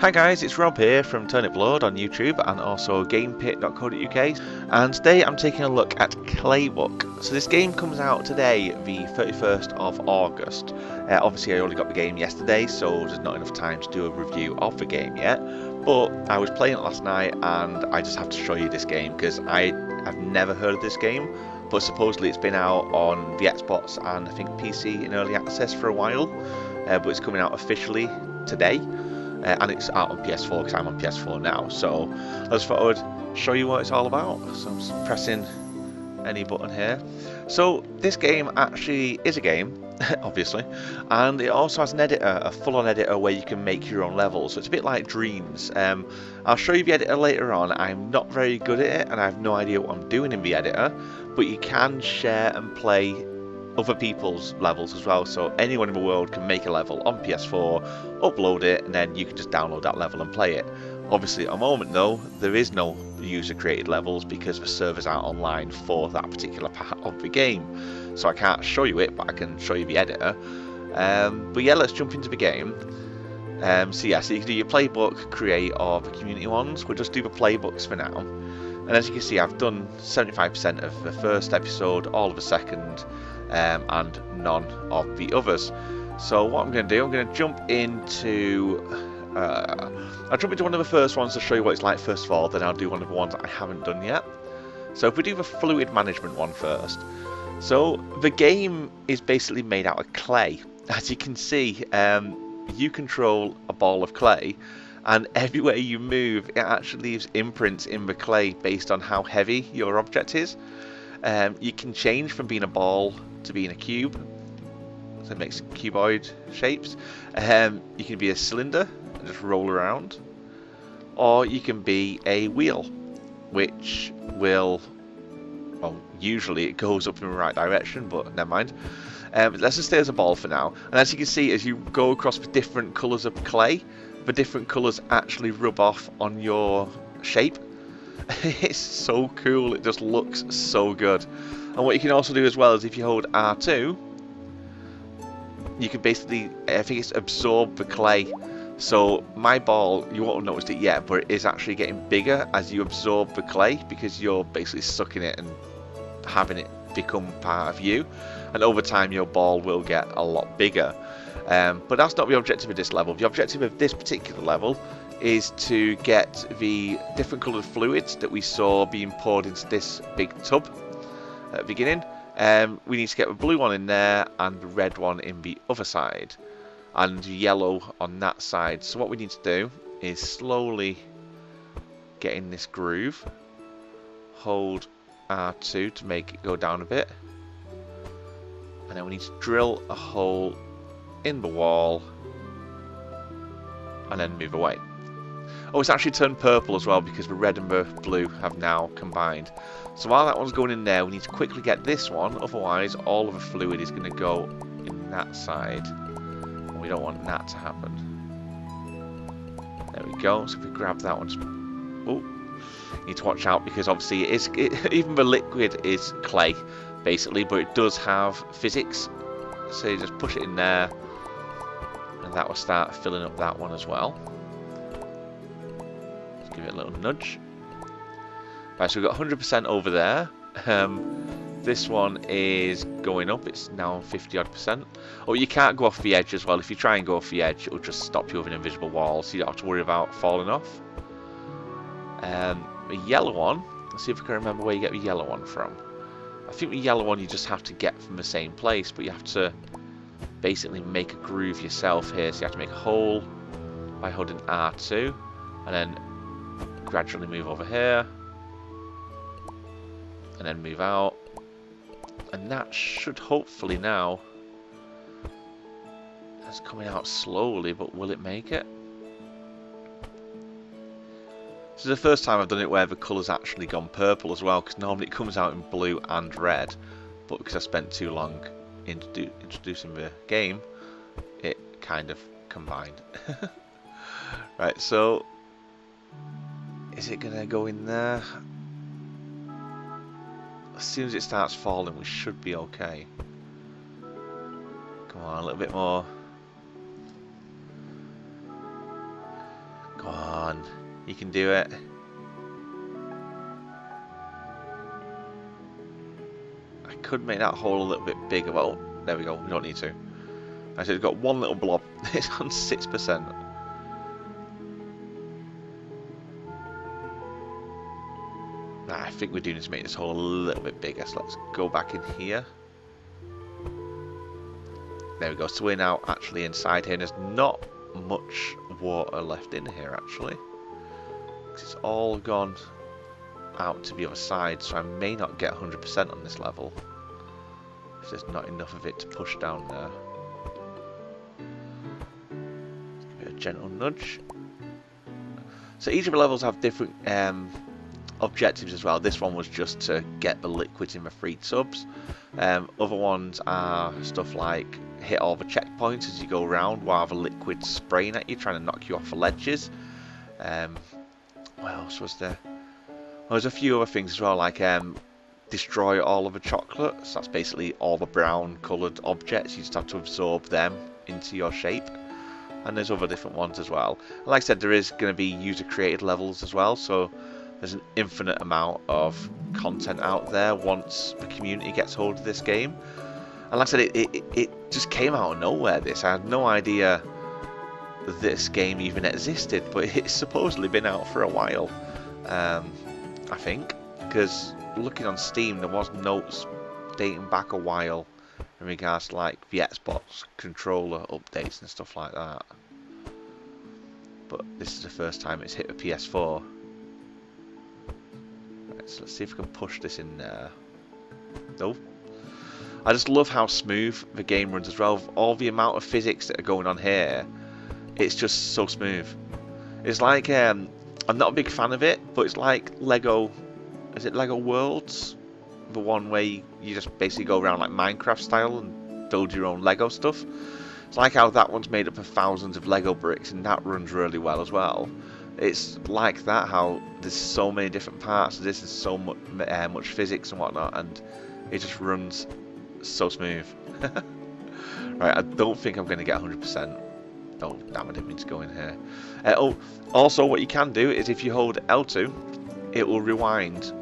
Hi guys, it's Rob here from Turniplord on YouTube and also gamepit.co.uk, and today I'm taking a look at Claybook. So this game comes out today, the 31st of August. Obviously I only got the game yesterday, so there's not enough time to do a review of the game yet, but I was playing it last night and I just have to show you this game because I have never heard of this game, but supposedly it's been out on the Xbox and I think PC in early access for a while, but it's coming out officially today. And it's out on PS4 because I'm on PS4 now, so I just thought I would show you what it's all about. So I'm just pressing any button here. So this game actually is a game, obviously, and it also has an editor, a full-on editor where you can make your own levels. So it's a bit like Dreams. I'll show you the editor later on. I'm not very good at it and I have no idea what I'm doing in the editor, but you can share and play other people's levels as well, so anyone in the world can make a level on PS4, upload it, and then you can just download that level and play it. Obviously at the moment though, there is no user created levels because the servers aren't online for that particular part of the game, so I can't show you it, but I can show you the editor. But yeah, let's jump into the game. So you can do your playbook, create, or the community ones. We'll just do the playbooks for now. And as you can see, I've done 75% of the first episode, all of the second, and none of the others. So what I'm going to do, I'm going to jump into I'll jump into one of the first ones to show you what it's like first of all, then I'll do one of the ones that I haven't done yet. So if we do the fluid management one first. So the game is basically made out of clay. As you can see, you control a ball of clay, and everywhere you move it actually leaves imprints in the clay based on how heavy your object is. You can change from being a ball to being a cube, so it makes cuboid shapes. You can be a cylinder and just roll around, or you can be a wheel, which will, well, usually it goes up in the right direction, but never mind. Let's just stay as a ball for now. And as you can see, as you go across the different colours of clay, the different colours actually rub off on your shape. It's so cool, it just looks so good. And what you can also do as well is if you hold R2, you can basically, I think it's absorb the clay. So my ball, you won't have noticed it yet, but it is actually getting bigger as you absorb the clay because you're basically sucking it and having it become part of you. And over time your ball will get a lot bigger. But that's not the objective of this level. The objective of this particular level is to get the different coloured fluids that we saw being poured into this big tub at the beginning. We need to get the blue one in there and the red one in the other side and yellow on that side. So what we need to do is slowly get in this groove, hold R2 to make it go down a bit, and then we need to drill a hole in the wall and then move away. Oh, it's actually turned purple as well because the red and the blue have now combined. So while that one's going in there, we need to quickly get this one, otherwise all of the fluid is going to go in that side, and we don't want that to happen. There we go. So if we grab that one, you need to watch out because obviously even the liquid is clay basically, but it does have physics. So you just push it in there and that will start filling up that one as well. Let's give it a little nudge. Right, so we've got 100% over there. This one is going up, it's now 50 odd %. Oh, you can't go off the edge as well. If you try and go off the edge, it'll just stop you with an invisible wall, so you don't have to worry about falling off. The yellow one, let's see if I can remember where you get the yellow one from. I think the yellow one you just have to get from the same place, but you have to basically make a groove yourself here. So you have to make a hole by holding R2 and then gradually move over here and then move out, and that should hopefully now, it's coming out slowly, but will it make it? This is the first time I've done it where the colour's actually gone purple as well, because normally it comes out in blue and red, but because I spent too long introducing the game, it kind of combined. Right, so is it going to go in there? As soon as it starts falling, we should be okay. Come on, a little bit more. Go on, you can do it. I could make that hole a little bit bigger. Well, there we go. We don't need to. I said it's got one little blob. It's on 6%. I think we do need to make this hole a little bit bigger. So let's go back in here. There we go. So we're now actually inside here. And there's not much water left in here actually. It's all gone out to the other side. So I may not get 100% on this level. If there's not enough of it to push down there. Give it a gentle nudge. So each of the levels have different objectives as well. This one was just to get the liquids in the free tubs. Other ones are stuff like hit all the checkpoints as you go around while the liquid's spraying at you, trying to knock you off the ledges. What else was there? Well, there's a few other things as well, like destroy all of the chocolates. That's basically all the brown coloured objects. You just have to absorb them into your shape. And there's other different ones as well. And like I said, there is going to be user created levels as well, so there's an infinite amount of content out there once the community gets hold of this game. And like I said, it just came out of nowhere, this. I had no idea this game even existed, but it's supposedly been out for a while, I think. Because looking on Steam, there was notes dating back a while in regards to like the Xbox controller updates and stuff like that. But this is the first time it's hit the PS4. Right, so let's see if we can push this in there. Nope. I just love how smooth the game runs as well. All the amount of physics that are going on here, it's just so smooth. It's like, I'm not a big fan of it, but it's like Lego, is it Lego Worlds? The one where you just basically go around like Minecraft style and build your own Lego stuff. It's like how that one's made up of thousands of Lego bricks and that runs really well as well. It's like that, how there's so many different parts of this and so much physics and whatnot, and it just runs so smooth. Right, I don't think I'm going to get 100%. Oh, damn, I didn't mean to go in here. Oh, also what you can do is if you hold L2, it will rewind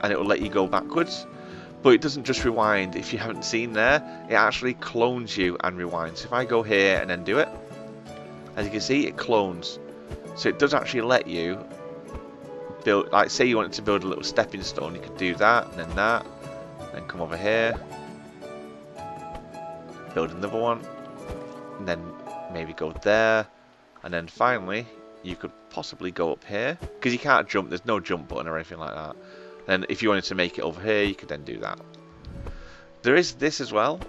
and it will let you go backwards. But it doesn't just rewind. If you haven't seen there, it actually clones you and rewinds. So if I go here and then do it, as you can see, it clones. So it does actually let you build, like say you wanted to build a little stepping stone, you could do that, and then come over here, build another one, and then maybe go there, and then finally you could possibly go up here, because you can't jump, there's no jump button or anything like that. Then if you wanted to make it over here, you could then do that. There is this as well.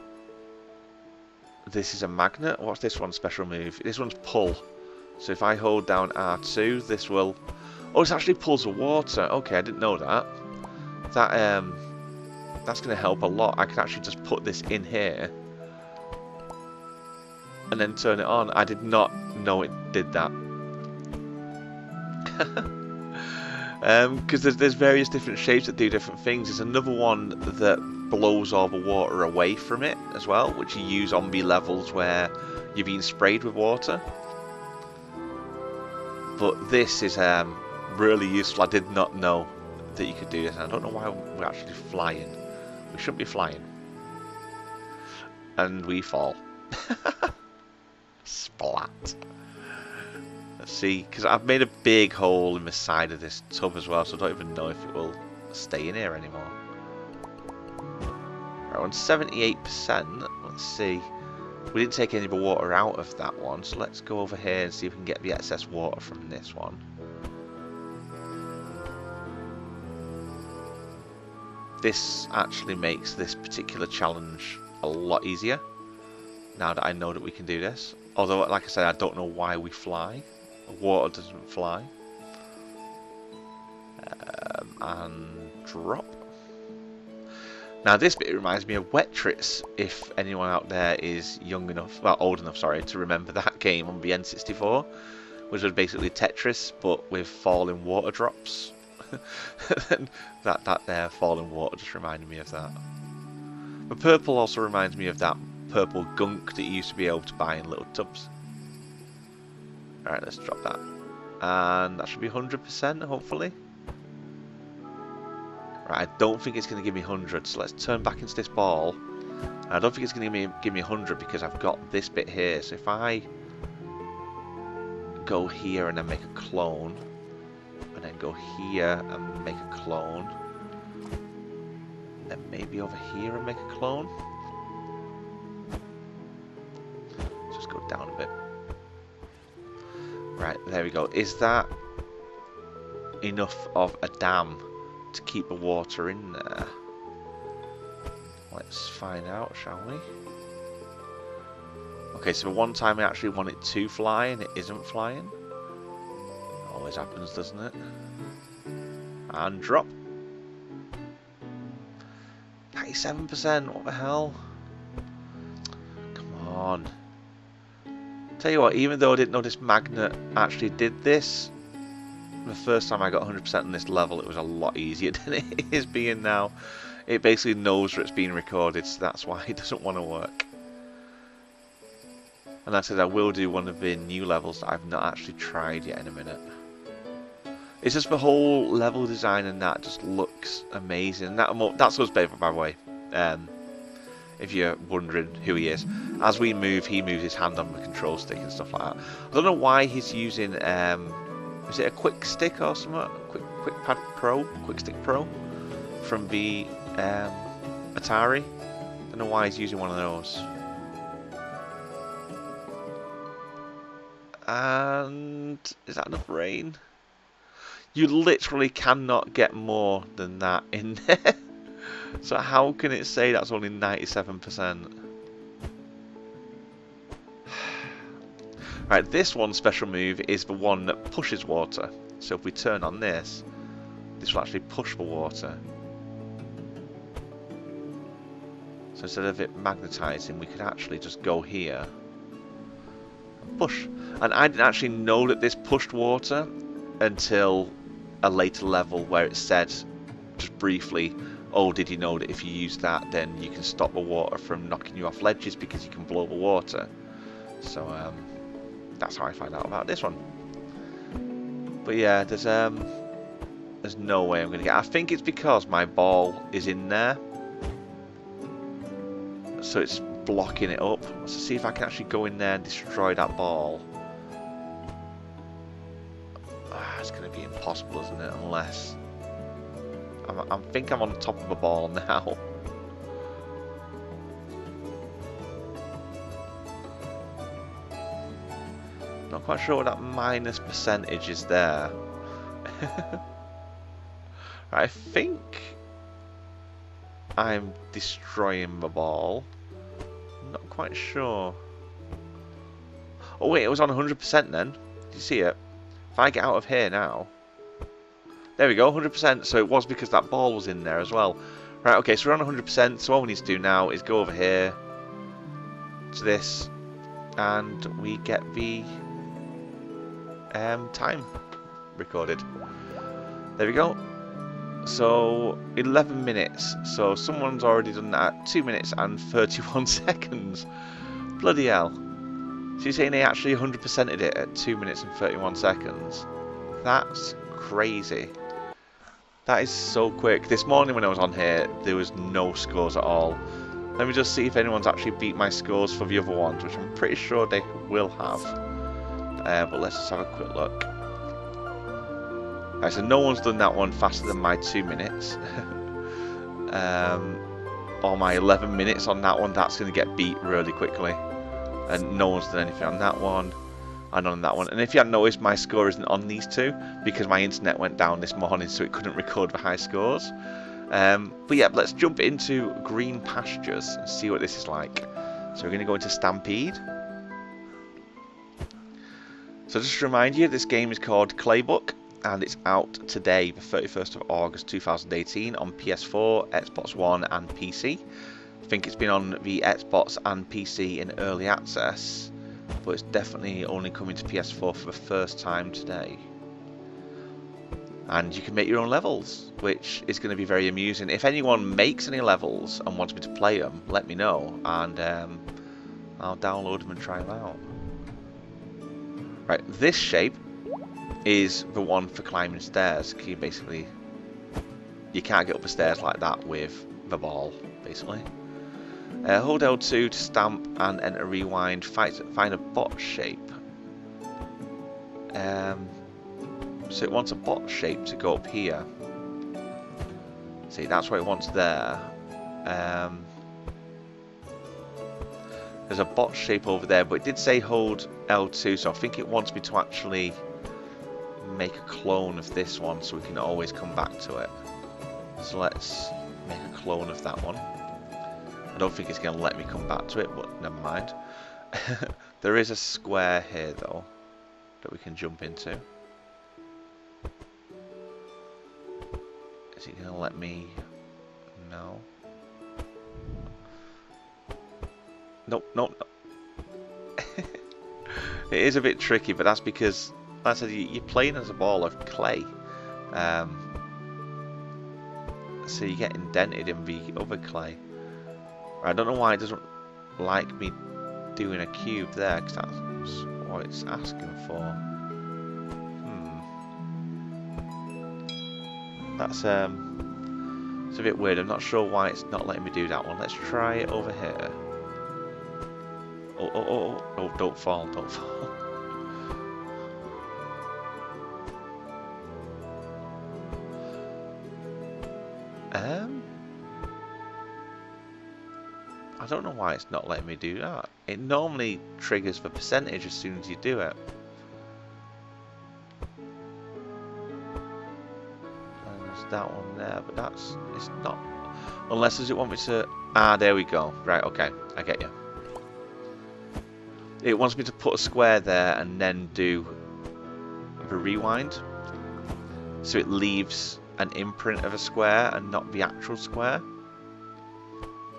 This is a magnet. What's this one's special move? This one's pull. So if I hold down R2, this will... Oh, it actually pulls the water. Okay, I didn't know that. That's going to help a lot. I can actually just put this in here and then turn it on. I did not know it did that. Because there's various different shapes that do different things. There's another one that blows all the water away from it as well, which you use on the levels where you're being sprayed with water. But this is really useful. I did not know that you could do this. I don't know why we're actually flying. We shouldn't be flying. And we fall. Splat. Let's see, because I've made a big hole in the side of this tub as well, so I don't even know if it will stay in here anymore. Right, on 78%, let's see. We didn't take any of the water out of that one, so let's go over here and see if we can get the excess water from this one. This actually makes this particular challenge a lot easier, now that I know that we can do this. Although, like I said, I don't know why we fly. Water doesn't fly. And drop. Now this bit reminds me of Wettrits, if anyone out there is young enough, well old enough, sorry, to remember that game on the N64, which was basically Tetris but with falling water drops. that falling water just reminded me of that. The purple also reminds me of that purple gunk that you used to be able to buy in little tubs. Alright, let's drop that. And that should be 100%, hopefully. Right, I don't think it's going to give me 100, so let's turn back into this ball. And I don't think it's going to give me 100 because I've got this bit here. So if I go here and then make a clone, and then go here and make a clone, and then maybe over here and make a clone. Let's just go down a bit. Right, there we go. Is that enough of a dam to keep the water in there? Let's find out, shall we? Okay, so the one time I actually want it to fly and it isn't flying. Always happens, doesn't it? And drop. 97%, what the hell? Come on. Tell you what, even though I didn't know this magnet actually did this, the first time I got 100% on this level, it was a lot easier than it is being now. It basically knows that it's being recorded, so that's why it doesn't want to work. And I said I will do one of the new levels that I've not actually tried yet in a minute. It's just the whole level design and that just looks amazing. That's Us Babe, by the way. If you're wondering who he is. As we move, he moves his hand on the control stick and stuff like that. I don't know why he's using, is it a quick stick or something? Quick Pad Pro? Quick Stick Pro? From the Atari. I don't know why he's using one of those. And is that enough rain? You literally cannot get more than that in there. So how can it say that's only 97%? Right, this one special move is the one that pushes water. So if we turn on this, this will actually push the water. So instead of it magnetizing, we could actually just go here and push. And I didn't actually know that this pushed water until a later level where it said just briefly, oh, did you know that if you use that, then you can stop the water from knocking you off ledges because you can blow the water. So that's how I find out about this one. But yeah, there's no way I'm going to get. I think it's because my ball is in there, so it's blocking it up. Let's see if I can actually go in there and destroy that ball. It's going to be impossible, isn't it? Unless I think I'm on top of the ball now. Not quite sure what that minus percentage is there. I think I'm destroying the ball. Not quite sure. Oh wait, it was on 100% then. Did you see it? If I get out of here now. There we go, 100%. So it was because that ball was in there as well. Right, okay, so we're on 100%. So all we need to do now is go over here to this, and we get the time recorded. There we go. So 11 minutes. So someone's already done that at 2 minutes and 31 seconds. Bloody hell. So you're saying they actually 100%ed it at 2 minutes and 31 seconds? That's crazy. That is so quick. This morning when I was on here, there was no scores at all. Let me just see if anyone's actually beat my scores for the other ones, which I'm pretty sure they will have. But let's just have a quick look. Right, so no one's done that one faster than my 2 minutes. Or my 11 minutes on that one, that's going to get beat really quickly. And no one's done anything on that one, and on that one. And if you hadn't noticed, my score isn't on these two, because my internet went down this morning, so it couldn't record the high scores. But yeah, let's jump into Green Pastures and see what this is like. So we're going to go into Stampede. So just to remind you, this game is called Claybook, and it's out today, the 31st of August 2018, on PS4, Xbox One and PC. I think it's been on the Xbox and PC in early access, but it's definitely only coming to PS4 for the first time today. And you can make your own levels, which is going to be very amusing. If anyone makes any levels and wants me to play them, let me know, and I'll download them and try them out. Right, this shape is the one for climbing stairs. You basically, you can't get up the stairs like that with the ball, basically. Hold L2 to stamp and enter rewind. Find a bot shape. So it wants a bot shape to go up here. See, that's what it wants there. There's a bot shape over there, but it did say hold L2, so I think it wants me to actually make a clone of this one so we can always come back to it. So let's make a clone of that one. I don't think it's going to let me come back to it, but never mind. There is a square here though that we can jump into. Is it going to let me? No. Nope, nope, nope. It is a bit tricky, but that's because, like I said, you're playing as a ball of clay. So you get indented in the other clay. I don't know why it doesn't like me doing a cube there, because that's what it's asking for. That's it's a bit weird. I'm not sure why it's not letting me do that one. Let's try it over here. Oh, don't fall, don't fall. I don't know why it's not letting me do that. It normally triggers the percentage as soon as you do it. And there's that one there, but it's not. Unless does it want me to? Ah, there we go. Right, okay, I get you. It wants me to put a square there and then do the rewind. So it leaves an imprint of a square and not the actual square.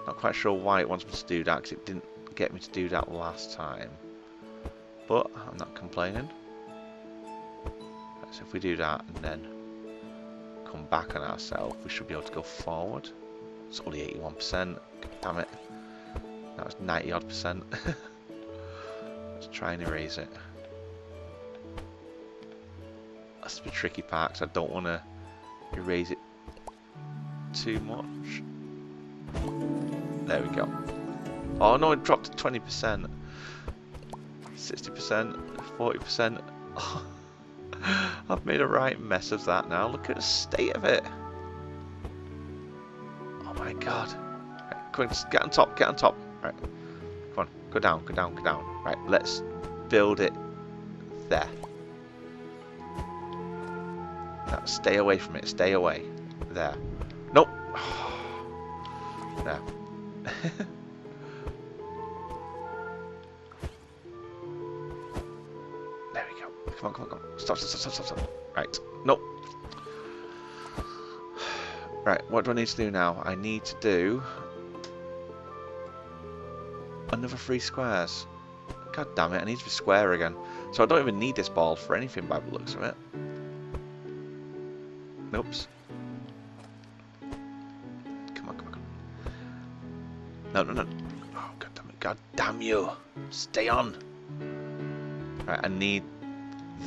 Not quite sure why it wants me to do that, because it didn't get me to do that last time. But I'm not complaining. So if we do that and then come back on ourselves, we should be able to go forward. It's only 81%. Damn it. That was 90 odd percent. Let's try and erase it. That's the tricky part, because I don't want to erase it too much. There we go. Oh no, it dropped to 20%. 60%, 40%. Oh, I've made a right mess of that now. Look at the state of it. Oh my god. Right, come on, just get on top, get on top. Right. Come on, go down, go down, go down. Right, let's build it there. Now, stay away from it, stay away. There. Nope. There. There we go. Come on, come on, come on. Stop, stop, stop, stop, stop. Right. Nope. Right, what do I need to do now? I need to do another 3 squares. God damn it, I need to be square again. So I don't even need this ball for anything by the looks of it. Nope. Come on, come on, come on. No, no, no. Oh, god damn it. God damn you. Stay on. Right, I need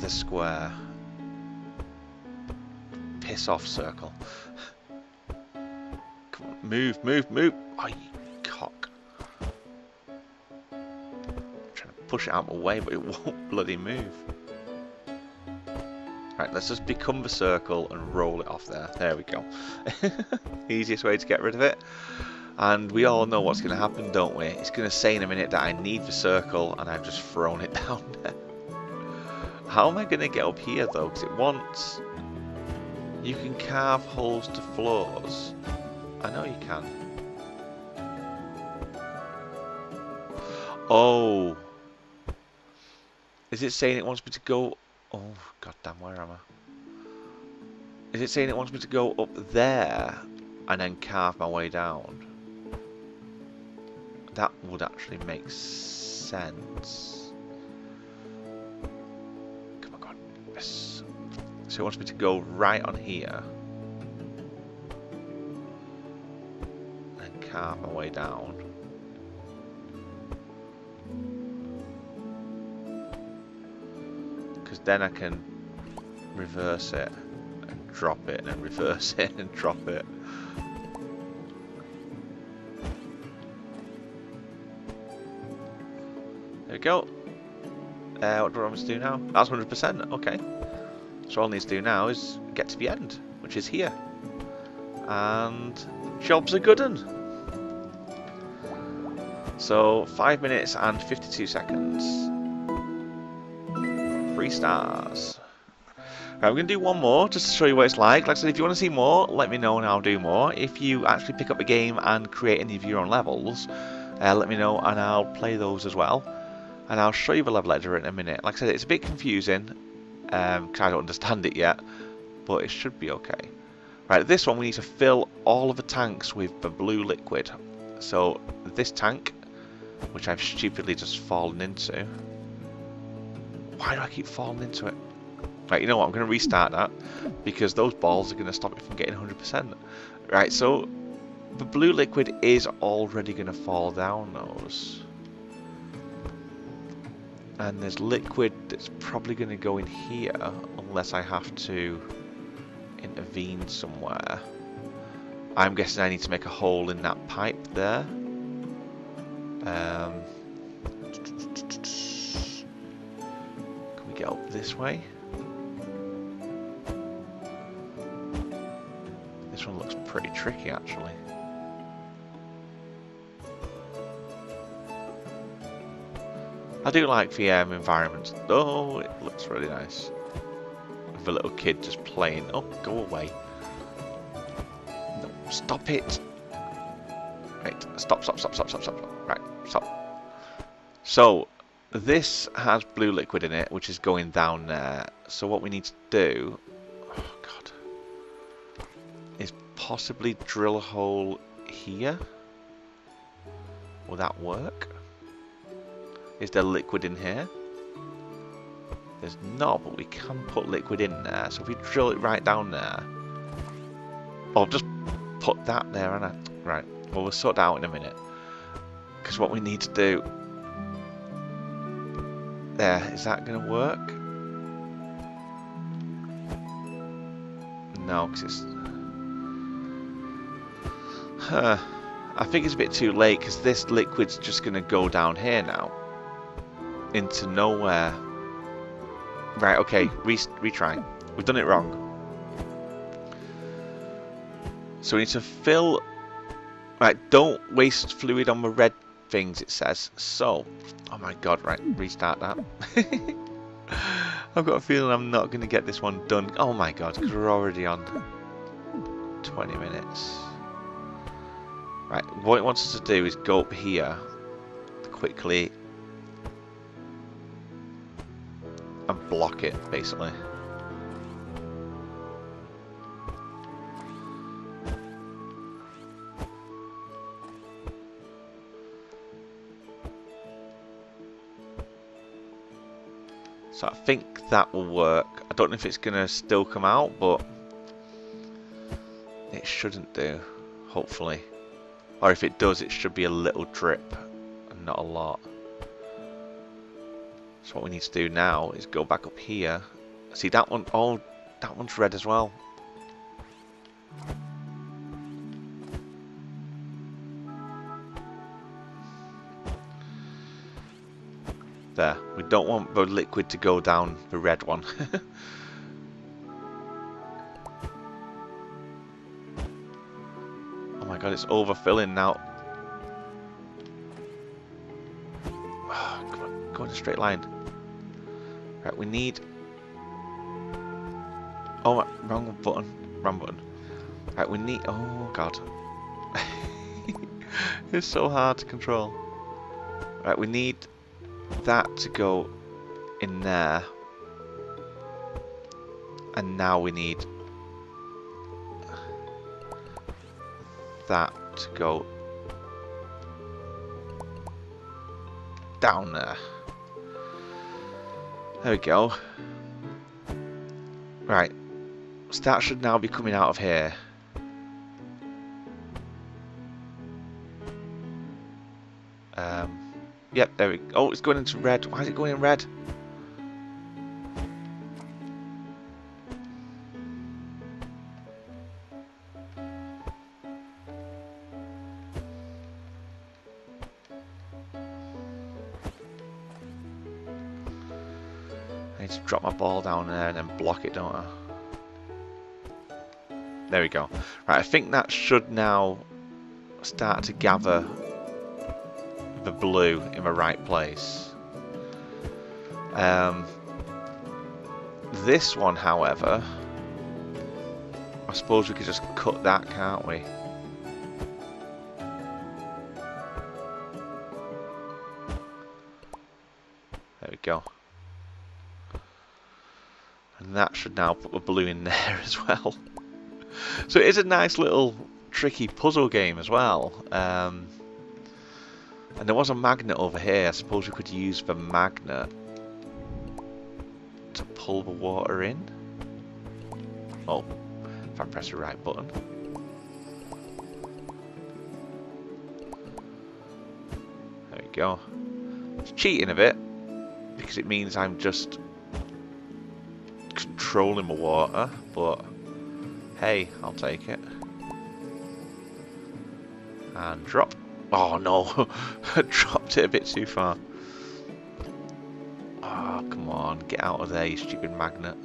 the square. Piss off, circle. Come on, move, move, move. Oh, you cock. I'm trying to push it out of my way, but it won't bloody move. Right, let's just become the circle and roll it off there. There we go. Easiest way to get rid of it. And we all know what's going to happen, don't we? It's going to say in a minute that I need the circle, and I've just thrown it down there. How am I going to get up here, though? Because it wants... You can carve holes to floors. I know you can. Oh. Is it saying it wants me to go... Oh, goddamn, where am I? Is it saying it wants me to go up there and then carve my way down? That would actually make sense. Come on, God. Yes. So it wants me to go right on here and carve my way down. Because then I can reverse it, and drop it, and then reverse it, and drop it. There we go. What do I want to do now? That's 100%. Okay. So all I need to do now is get to the end, which is here. And job's a good one. So 5 minutes and 52 seconds. 3 stars. Right, we're going to do one more just to show you what it's like. Like I said, if you want to see more, let me know and I'll do more. If you actually pick up the game and create any of your own levels, let me know and I'll play those as well. And I'll show you the level editor in a minute. Like I said, it's a bit confusing because I don't understand it yet, but it should be okay. Right, this one we need to fill all of the tanks with the blue liquid. So this tank, which I've stupidly just fallen into. Why do I keep falling into it? Right, you know what, I'm going to restart that because those balls are going to stop it from getting 100%. Right, so the blue liquid is already going to fall down those. And there's liquid that's probably going to go in here unless I have to intervene somewhere. I'm guessing I need to make a hole in that pipe there. Can we get up this way? This one looks pretty tricky actually. I do like the environment. Oh, it looks really nice. With a little kid just playing. Oh, go away. No, stop it. Right, stop. Right, stop. So, this has blue liquid in it, which is going down there. So what we need to do, oh God, is possibly drill a hole here. Will that work? Is there liquid in here? There's not, but we can put liquid in there. So if we drill it right down there, I'll just put that there, and right. Well, we'll sort that out in a minute. Because what we need to do, there, is that going to work? No, because it's. I think it's a bit too late because this liquid's just going to go down here now. Into nowhere. Right, okay, retry. We've done it wrong. So we need to fill... Right, don't waste fluid on the red things, it says. So, oh my God, right, restart that. I've got a feeling I'm not going to get this one done. Oh my God, because we're already on 20 minutes. Right, what it wants us to do is go up here quickly and block it, basically. So I think that will work. I don't know if it's going to still come out, but it shouldn't do, hopefully. Or if it does, it should be a little drip and not a lot. So what we need to do now is go back up here. See that one? Oh, that one's red as well. There. We don't want the liquid to go down the red one. Oh my God, it's overfilling now. Oh, come on, go in a straight line. Right, we need... Oh, wrong button. Wrong button. Right, we need... Oh, God. It's so hard to control. Right, we need that to go in there. And now we need that to go down there. There we go. Right. So that should now be coming out of here. Yep, there we go. Oh, it's going into red. Why is it going in red? need to drop my ball down there and then block it, don't I? There we go. Right, I think that should now start to gather the blue in the right place. This one, however, I suppose we could just cut that, can't we? There we go. And that should now put the blue in there as well. So it is a nice little tricky puzzle game as well. And there was a magnet over here. I suppose we could use the magnet to pull the water in. Oh, if I press the right button. There we go. It's cheating a bit because it means I'm just controlling the water, but hey, I'll take it. And drop. Oh no, I dropped it a bit too far. Oh, come on, get out of there, you stupid magnet.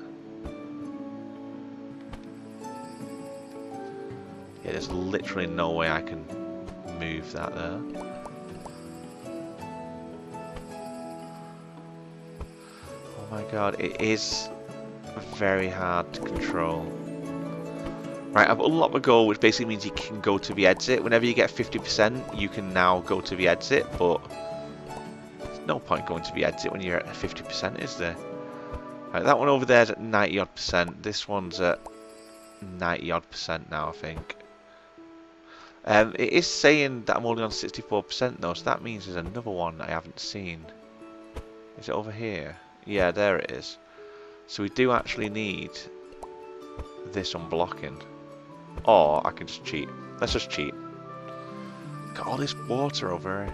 Yeah, there's literally no way I can move that there. Oh my god, it is very hard to control. Right, I've unlocked the goal, which basically means you can go to the exit. Whenever you get 50%, you can now go to the exit, but there's no point going to the exit when you're at 50%, is there? Right, that one over there is at 90 odd percent. This one's at 90 odd percent now, I think. It is saying that I'm only on 64% though, so that means there's another one that I haven't seen. Is it over here? Yeah, there it is. So we do actually need this unblocking. Or I can just cheat. Let's just cheat. Got all this water over here.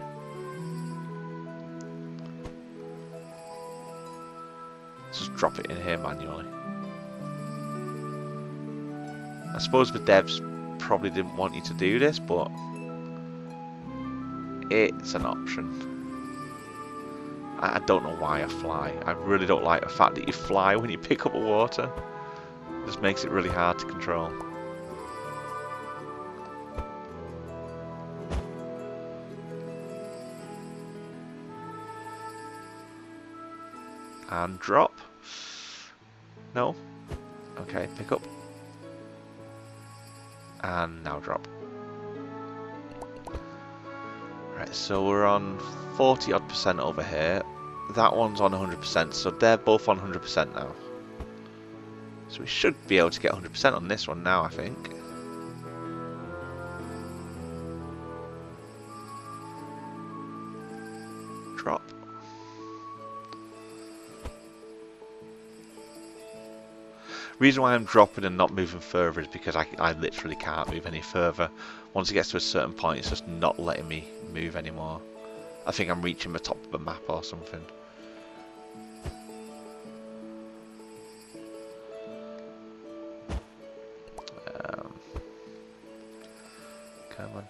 Let's just drop it in here manually. I suppose the devs probably didn't want you to do this, but it's an option. I don't know why I fly. I really don't like the fact that you fly when you pick up the water. It just makes it really hard to control. And drop. No. Okay, pick up. And now drop. Right, so we're on 40 odd percent over here. That one's on 100%, so they're both on 100% now. So we should be able to get 100% on this one now, I think. Drop. Reason why I'm dropping and not moving further is because I literally can't move any further. Once it gets to a certain point, it's just not letting me move anymore. I think I'm reaching the top of the map or something. Come on.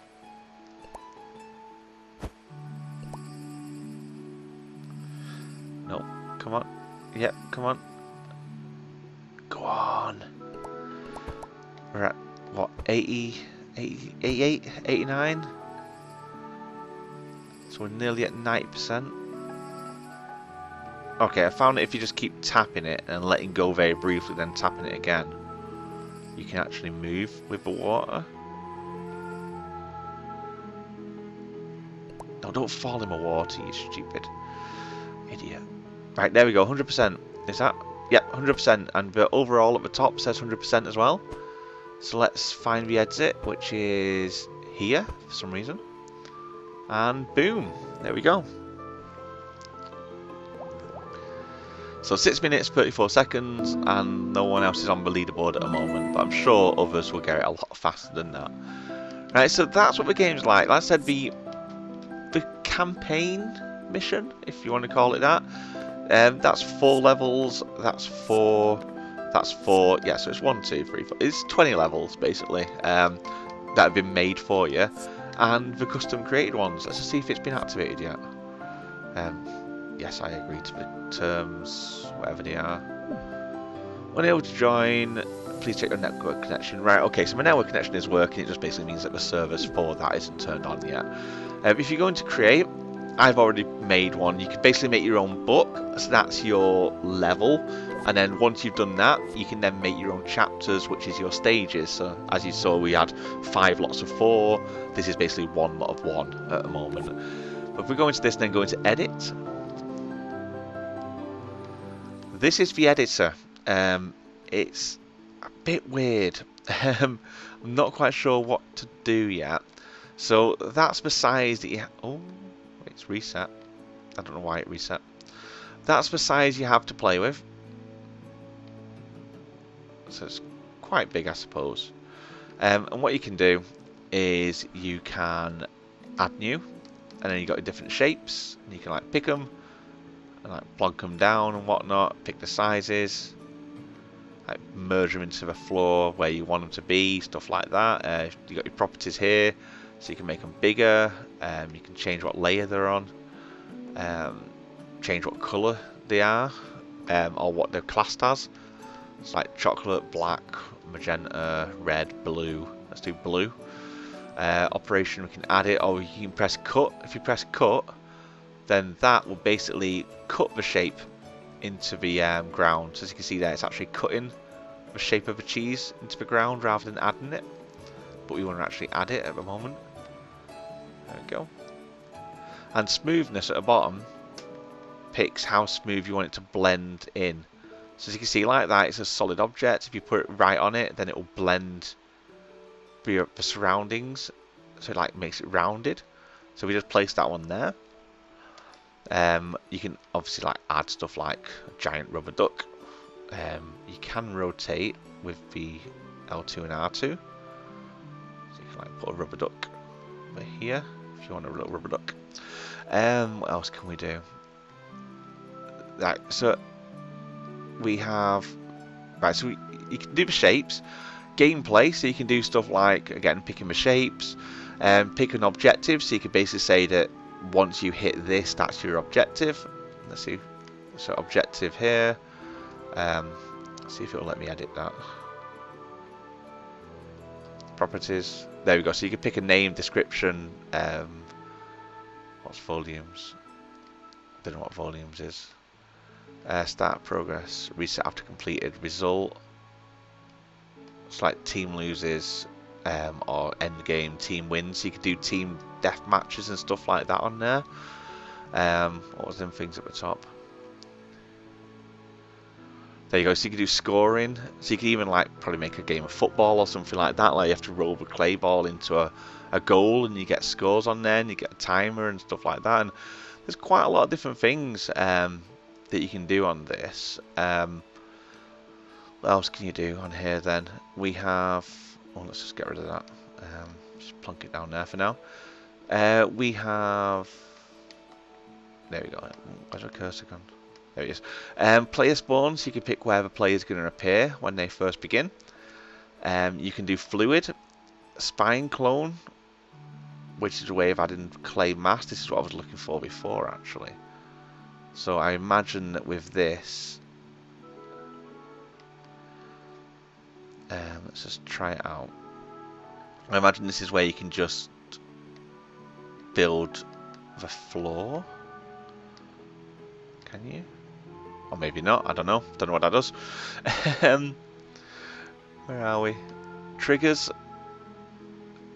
No, come on. Yep, come on. Go on. We're at, what, 80, 88, 89? So we're nearly at 90%. Okay, I found that if you just keep tapping it and letting go very briefly, then tapping it again, you can actually move with the water. No, don't fall in the water, you stupid idiot. Right, there we go, 100%. Is that? Yep, 100%, and the overall at the top says 100% as well. So let's find the exit, which is here for some reason. And boom, there we go. So 6 minutes, 34 seconds, and no one else is on the leaderboard at the moment, but I'm sure others will get it a lot faster than that. Right, so that's what the game's like. Like I said, the campaign mission, if you want to call it that. That's 4 levels, that's 4, yeah, so it's 1, 2, 3, 4, it's 20 levels basically, that have been made for you, and the custom created ones. Let's just see if it's been activated yet. Yes, I agree to the terms, whatever they are. Unable to join, please check your network connection. Right, okay, so my network connection is working. It just basically means that the servers for that isn't turned on yet. If you go into create, I've already made one. You can basically make your own book, so that's your level. And then once you've done that, you can then make your own chapters, which is your stages. So as you saw, we had 5 lots of 4. This is basically 1 lot of 1 at the moment. But if we go into this and then go into edit, this is the editor. It's a bit weird. I'm not quite sure what to do yet. So that's the size that you oh, it's reset. I don't know why it reset. That's the size you have to play with. So it's quite big, I suppose. And what you can do is you can add new, and then you got your different shapes, and you can like pick them and like plonk them down and whatnot. Pick the sizes, like merge them into the floor where you want them to be, stuff like that. You got your properties here, so you can make them bigger. You can change what layer they're on, change what colour they are, or what they're classed as. It's like chocolate, black, magenta, red, blue. Let's do blue. Operation, we can add it, or you can press cut. If you press cut, then that will basically cut the shape into the ground. So as you can see there, it's actually cutting the shape of a cheese into the ground rather than adding it. But we want to actually add it at the moment. There we go. And smoothness at the bottom picks how smooth you want it to blend in. So as you can see, like that, it's a solid object. If you put it right on it, then it will blend the surroundings, so it like makes it rounded. So we just place that one there. You can obviously like add stuff like a giant rubber duck. You can rotate with the L2 and R2. So you can like put a rubber duck over here if you want a little rubber duck. What else can we do? Right, so we have, right, so you can do the shapes, gameplay, so you can do stuff like, again, picking the shapes, pick an objective, so you can basically say that once you hit this, that's your objective. Let's see, so objective here, let's see if it'll let me edit that. Properties, there we go, so you can pick a name, description, what's volumes, I don't know what volumes is. Start progress, reset after completed, result. It's like team loses, or end game, team wins. So you could do team death matches and stuff like that on there. What was them things at the top? There you go. So you can do scoring. So you can even like probably make a game of football or something like that. Like you have to roll the clay ball into a goal, and you get scores on there, and you get a timer and stuff like that. And there's quite a lot of different things that you can do on this. What else can you do on here then? We have, oh, let's just get rid of that. Just plunk it down there for now. We have, there we go. Where's our cursor gone? There it is. Player spawn, so you can pick where the player is going to appear when they first begin. You can do fluid, spine clone, which is a way of adding clay mass. This is what I was looking for before, actually. So I imagine that with this, let's just try it out. I imagine this is where you can just build the floor. Can you? Or maybe not, I don't know. Don't know what that does. Where are we? Triggers.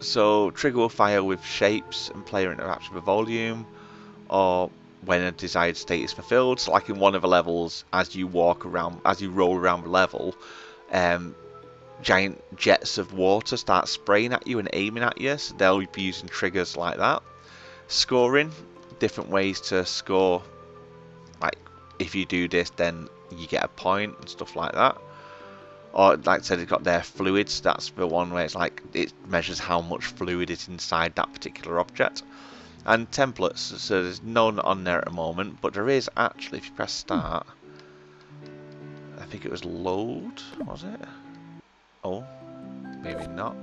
So trigger will fire with shapes and player interaction with volume, or when a desired state is fulfilled. So like in one of the levels, as you walk around, as you roll around the level, giant jets of water start spraying at you and aiming at you, so they'll be using triggers like that. Scoring, different ways to score, like if you do this then you get a point and stuff like that. Or like I said, it's got their fluids, that's the one where it's like it measures how much fluid is inside that particular object. And templates, so there's none on there at the moment, but there is actually, if you press start, I think it was load, was it? Oh, maybe not.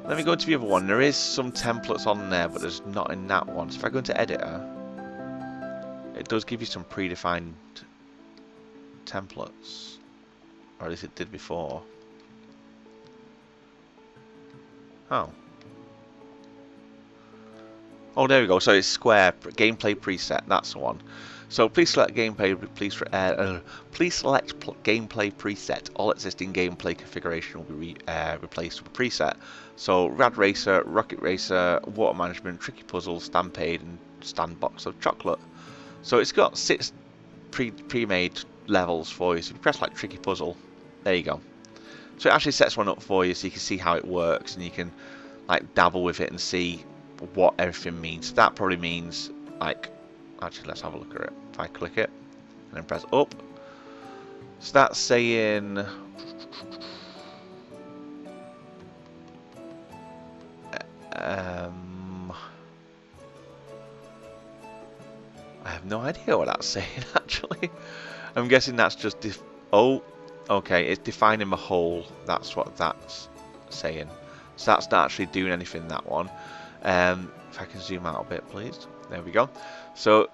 Let me go to the other one. There is some templates on there, but there's not in that one. So if I go into editor, it does give you some predefined templates, or at least it did before. Oh. Oh, there we go. So it's square gameplay preset. That's the one. So please select gameplay. Please select gameplay preset. All existing gameplay configuration will be replaced with a preset. So Rad Racer, Rocket Racer, Water Management, Tricky Puzzle, Stampede, and Sandbox of Chocolate. So it's got 6 pre-made levels for you. So if you press like Tricky Puzzle, there you go. So it actually sets one up for you, so you can see how it works, and you can like dabble with it and see what everything means. That probably means like, actually let's have a look at it. If I click it and then press up, so that's saying I have no idea what that's saying actually. I'm guessing that's just oh, okay, it's defining the whole. That's what that's saying. So that's not actually doing anything, that one. If I can zoom out a bit, please. There we go. So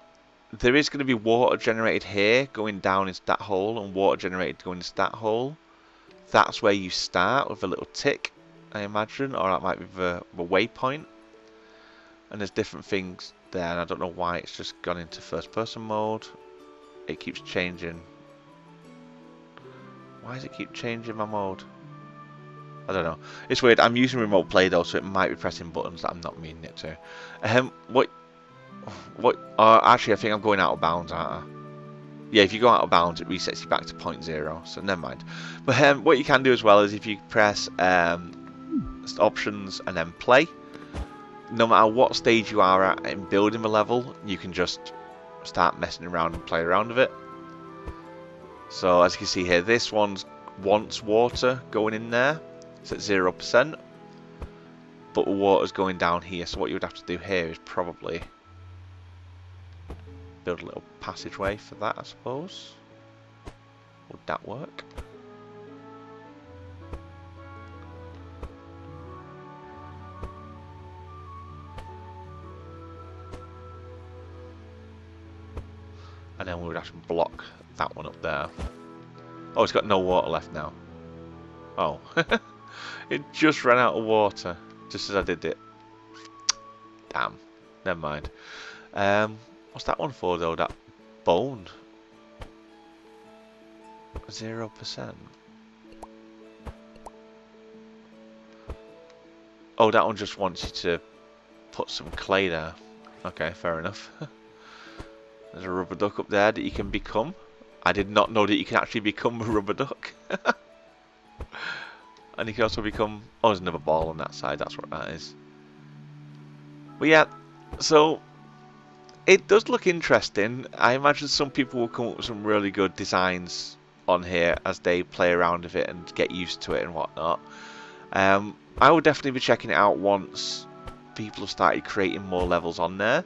there is going to be water generated here going down into that hole, and water generated going into that hole. That's where you start with a little tick, I imagine, or that might be the waypoint. And there's different things there, and I don't know why it's just gone into first person mode. It keeps changing. Why does it keep changing my mode? I don't know. It's weird. I'm using remote play though, so it might be pressing buttons that I'm not meaning it to. Actually, I think I'm going out of bounds, aren't I? Yeah, if you go out of bounds, it resets you back to 0.0. So never mind. But what you can do as well is if you press options and then play, no matter what stage you are at in building the level, you can just start messing around and play around with it. So as you can see here, this one wants water going in there. It's at 0%, but the water's going down here. So what you would have to do here is probably build a little passageway for that, I suppose. Would that work? And then we would have to block that one up there. Oh, it's got no water left now. Oh. It just ran out of water just as I did it. Damn. Never mind. What's that one for though? That bone. 0%. Oh, that one just wants you to put some clay there. Okay, fair enough. There's a rubber duck up there that you can become. I did not know that you can actually become a rubber duck. And you can also become... Oh, there's another ball on that side. That's what that is. But yeah, so it does look interesting. I imagine some people will come up with some really good designs on here as they play around with it and get used to it and whatnot. I will definitely be checking it out once people have started creating more levels on there.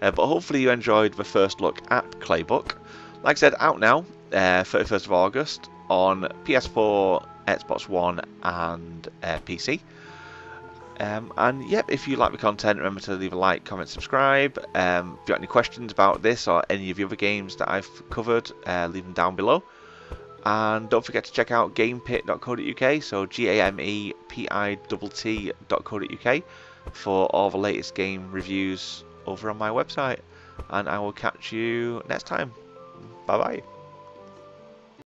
But hopefully you enjoyed the first look at Claybook. Like I said, out now, 31st of August on PS4, Xbox One and PC. And yep, if you like the content, remember to leave a like, comment, subscribe. If you've got any questions about this or any of the other games that I've covered, leave them down below. And don't forget to check out gamepit.co.uk, so GAMEPITT.co.uk for all the latest game reviews over on my website. And I will catch you next time. Bye bye.